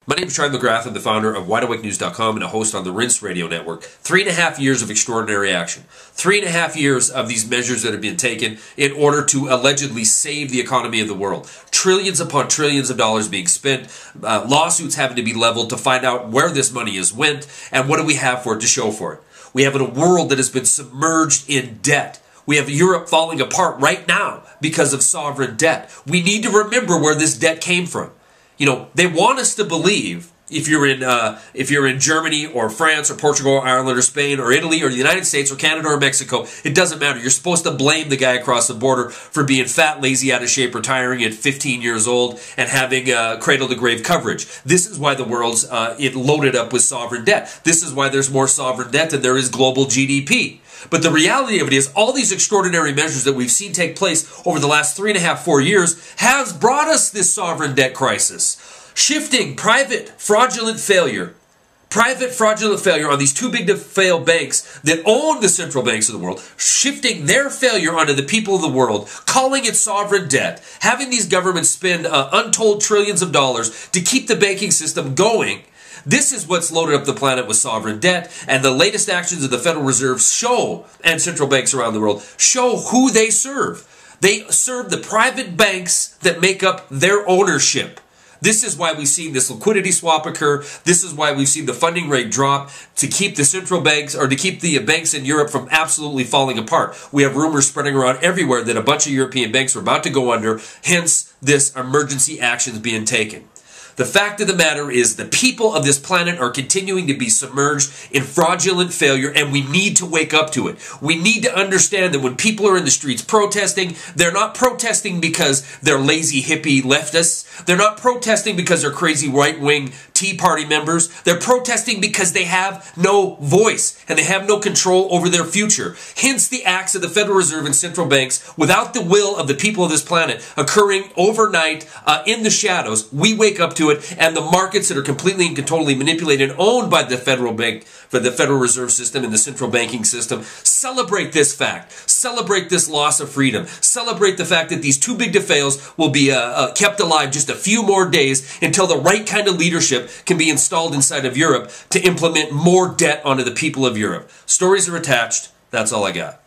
My name is Charlie McGrath. I'm the founder of WideAwakeNews.com and a host on the Rinse Radio Network. 3.5 years of extraordinary action. 3.5 years of these measures that have been taken in order to allegedly save the economy of the world. Trillions upon trillions of dollars being spent. Lawsuits having to be leveled to find out where this money is went and what do we have for it to show for it. We have a world that has been submerged in debt. We have Europe falling apart right now because of sovereign debt. We need to remember where this debt came from. You know, they want us to believe if you're in Germany or France or Portugal or Ireland or Spain or Italy or the United States or Canada or Mexico, it doesn't matter. You're supposed to blame the guy across the border for being fat, lazy, out of shape, retiring at 15 years old and having cradle-to-grave coverage. This is why the world's loaded up with sovereign debt. This is why there's more sovereign debt than there is global GDP. But the reality of it is all these extraordinary measures that we've seen take place over the last 3.5, 4 years has brought us this sovereign debt crisis. Shifting private fraudulent failure on these too big to fail banks that own the central banks of the world, shifting their failure onto the people of the world, calling it sovereign debt, having these governments spend untold trillions of dollars to keep the banking system going. This is what's loaded up the planet with sovereign debt, and the latest actions of the Federal Reserve show, and central banks around the world, show who they serve. They serve the private banks that make up their ownership. This is why we've seen this liquidity swap occur. This is why we've seen the funding rate drop to keep the central banks, or to keep the banks in Europe from absolutely falling apart. We have rumors spreading around everywhere that a bunch of European banks are about to go under, hence this emergency actions being taken. The fact of the matter is the people of this planet are continuing to be submerged in fraudulent failure, and we need to wake up to it. We need to understand that when people are in the streets protesting, they're not protesting because they're lazy hippie leftists. They're not protesting because they're crazy right-wing Tea Party members. They're protesting because they have no voice and they have no control over their future. Hence the acts of the Federal Reserve and central banks without the will of the people of this planet occurring overnight in the shadows. We wake up to it, and the markets that are completely and totally manipulated and owned by the Federal Bank, for the Federal Reserve System and the central banking system, celebrate this fact. Celebrate this loss of freedom. Celebrate the fact that these too big to fails will be kept alive just a few more days until the right kind of leadership can be installed inside of Europe to implement more debt onto the people of Europe. Stories are attached. That's all I got.